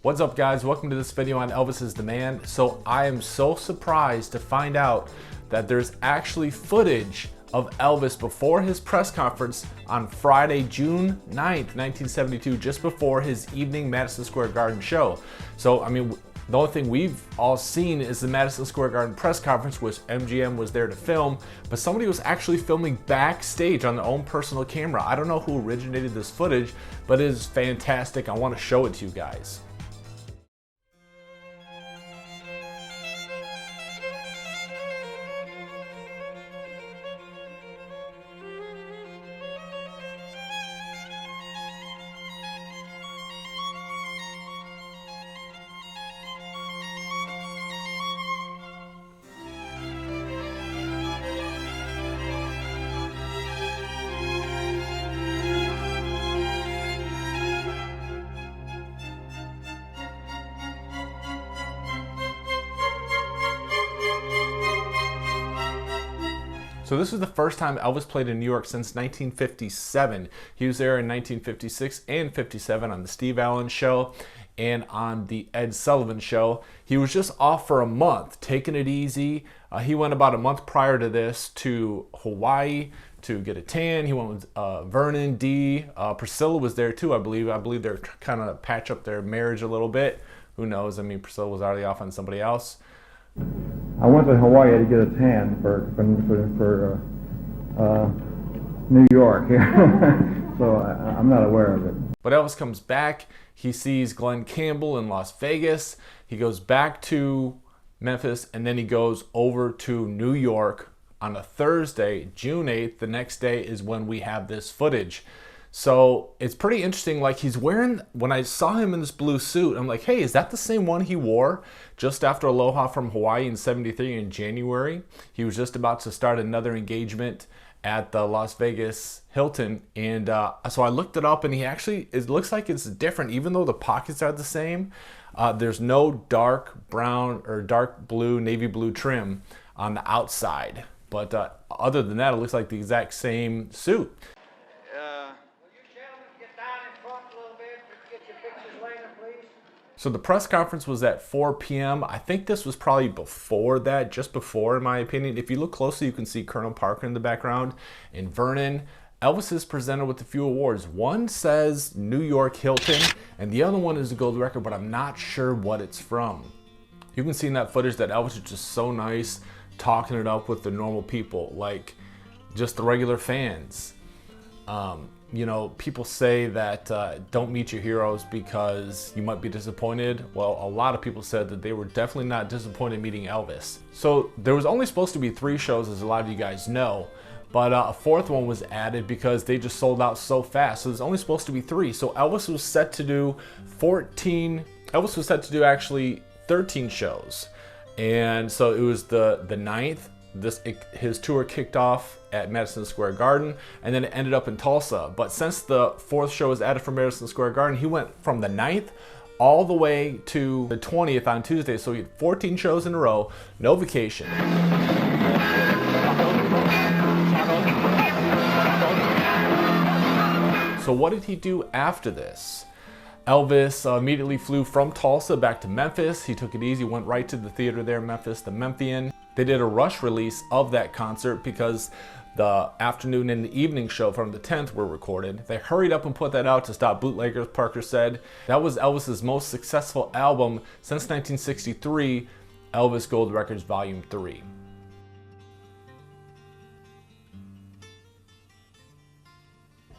What's up, guys? Welcome to this video on Elvis is the Man. So I am so surprised to find out that there's actually footage of Elvis before his press conference on Friday, June 9th, 1972, just before his evening Madison Square Garden show. So, I mean, the only thing we've all seen is the Madison Square Garden press conference, which MGM was there to film, but somebody was actually filming backstage on their own personal camera. I don't know who originated this footage, but it is fantastic. I want to show it to you guys. So this was the first time Elvis played in New York since 1957. He was there in 1956 and 57 on the Steve Allen Show and on the Ed Sullivan Show. He was just off for a month, taking it easy. He went about a month prior to this to Hawaii to get a tan. He went with Vernon, Dee. Priscilla was there too, I believe. I believe they're kind of patch up their marriage a little bit. Who knows? I mean, Priscilla was already off on somebody else. I went to Hawaii to get a tan for New York here, so I'm not aware of it. But Elvis comes back. He sees Glenn Campbell in Las Vegas. He goes back to Memphis, and then he goes over to New York on a Thursday, June 8th. The next day is when we have this footage. So it's pretty interesting. Like, he's wearing, when I saw him in this blue suit, I'm like, hey, is that the same one he wore just after Aloha from Hawaii in '73 in January? He was just about to start another engagement at the Las Vegas Hilton. And so I looked it up, and he actually, it looks like it's different, even though the pockets are the same. There's no dark brown or dark blue, navy blue trim on the outside. But other than that, it looks like the exact same suit. So the press conference was at 4 p.m. I think this was probably before that, just before in my opinion. If you look closely, you can see Colonel Parker in the background and Vernon. Elvis is presented with a few awards. One says New York Hilton, and the other one is a gold record, but I'm not sure what it's from. You can see in that footage that Elvis is just so nice, talking it up with the normal people, like just the regular fans. You know, people say that don't meet your heroes because you might be disappointed. Well, a lot of people said that they were definitely not disappointed meeting Elvis. So there was only supposed to be 3 shows, as a lot of you guys know, but a 4th one was added because they just sold out so fast. So there's only supposed to be 3. So Elvis was set to do Elvis was set to do actually 13 shows. And so it was the 9th. His tour kicked off at Madison Square Garden, and then it ended up in Tulsa. But since the 4th show was added from Madison Square Garden, he went from the 9th all the way to the 20th on Tuesday. So he had 14 shows in a row, no vacation. So what did he do after this? Elvis immediately flew from Tulsa back to Memphis. He took it easy, went right to the theater there in Memphis, the Memphian. They did a rush release of that concert because the afternoon and the evening show from the 10th were recorded. They hurried up and put that out to stop bootleggers, Parker said. That was Elvis's most successful album since 1963, Elvis Gold Records Volume 3.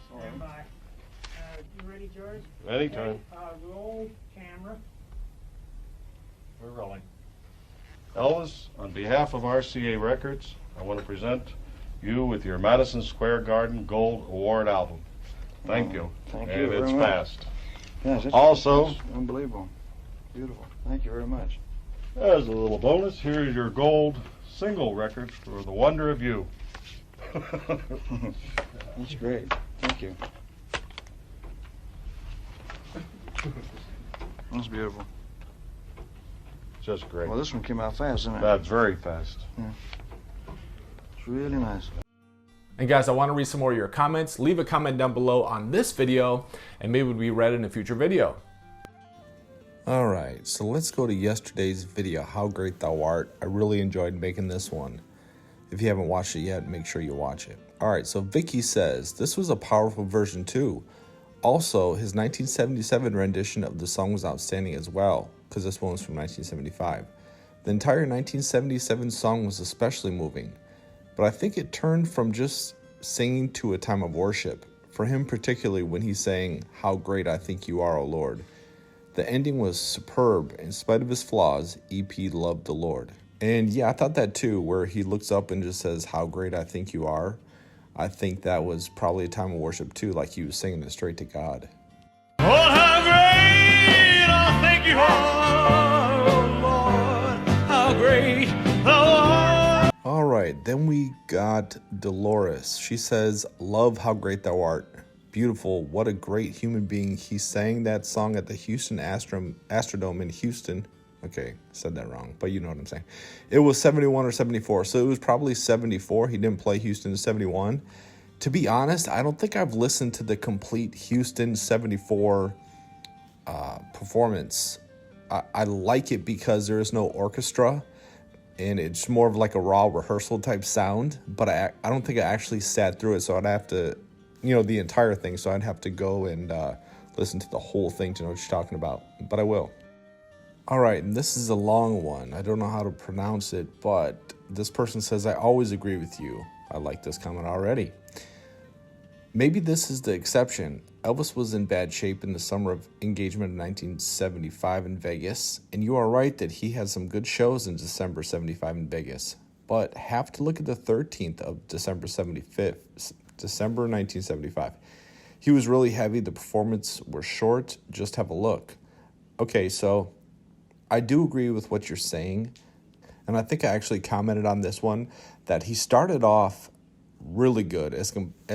Stand by. You ready, George? Anytime. Roll camera. We're rolling. Elvis, on behalf of RCA Records, I want to present you with your Madison Square Garden Gold Award album. Thank you. Thank and you very it's much. fast. Yes, Also, that's unbelievable. Beautiful. Thank you very much. as a little bonus, here is your gold single record for The Wonder of You. That's great. Thank you. That's beautiful. Just great. Well, this one came out fast, didn't it? That's very fast. Yeah. It's really nice. And guys, I want to read some more of your comments. Leave a comment down below on this video, and maybe we'll be read in a future video. All right, so let's go to yesterday's video, How Great Thou Art. I really enjoyed making this one. If you haven't watched it yet, make sure you watch it. All right, so Vicky says, this was a powerful version too. Also, his 1977 rendition of the song was outstanding as well, because this one was from 1975. The entire 1977 song was especially moving, but I think it turned from just singing to a time of worship, for him particularly when he sang, How Great I Think You Are, O Lord. The ending was superb. In spite of his flaws, EP loved the Lord. And yeah, I thought that too, where he looks up and just says, How great I think you are. I think that was probably a time of worship too, like he was singing it straight to God. Oh, how great I think you are, oh Lord, how great thou art. All right, then we got Dolores. She says, love how great thou art. Beautiful, what a great human being. He sang that song at the Houston Astrodome in Houston. Okay, said that wrong, but you know what I'm saying. It was 71 or 74, so it was probably 74. He didn't play Houston in 71. To be honest, I don't think I've listened to the complete Houston 74 performance. I like it because there is no orchestra, and it's more of like a raw rehearsal type sound, but I don't think I actually sat through it, so I'd have to, the entire thing, so I'd have to go and listen to the whole thing to know what you're talking about, but I will. All right, and this is a long one. I don't know how to pronounce it, but this person says, I always agree with you. I like this comment already. Maybe this is the exception. Elvis was in bad shape in the summer of engagement of 1975 in Vegas, and you are right that he had some good shows in December 75 in Vegas, but have to look at the 13th of December 1975. He was really heavy. The performance were short. Just have a look. Okay, so I do agree with what you're saying, and I think I actually commented on this one that he started off really good as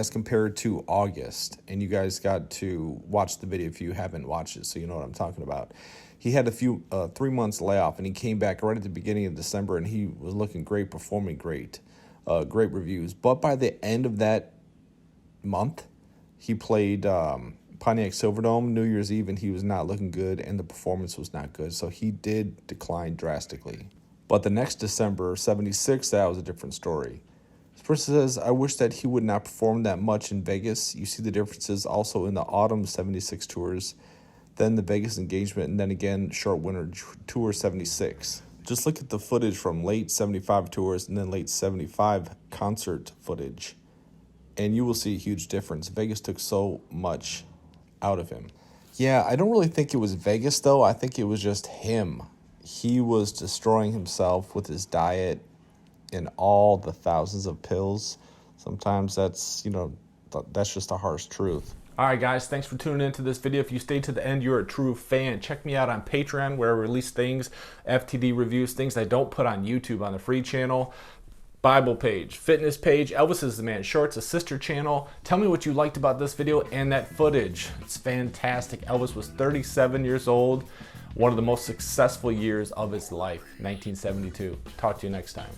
compared to August, and you guys got to watch the video if you haven't watched it, so you know what I'm talking about. He had a few 3 months layoff, and he came back right at the beginning of December, and he was looking great, performing great, great reviews. But by the end of that month, he played Pontiac Silverdome New Year's Eve, and he was not looking good, and the performance was not good, so he did decline drastically. But the next December 76, that was a different story. This person says, I wish that he would not perform that much in Vegas. You see the differences also in the autumn 76 tours, then the Vegas engagement, and then again short winter tour 76. Just look at the footage from late 75 tours and then late 75 concert footage, and you will see a huge difference. Vegas took so much out of him. Yeah, I don't really think it was Vegas, though. I think it was just him. He was destroying himself with his diet and all the thousands of pills. Sometimes that's, that's just a harsh truth. All right, guys, thanks for tuning into this video. If you stayed to the end, you're a true fan. Check me out on Patreon, where I release things, FTD reviews, things I don't put on YouTube on the free channel. Bible page, fitness page, Elvis is the Man Shorts, a sister channel. Tell me what you liked about this video and that footage. It's fantastic. Elvis was 37 years old, one of the most successful years of his life, 1972. Talk to you next time.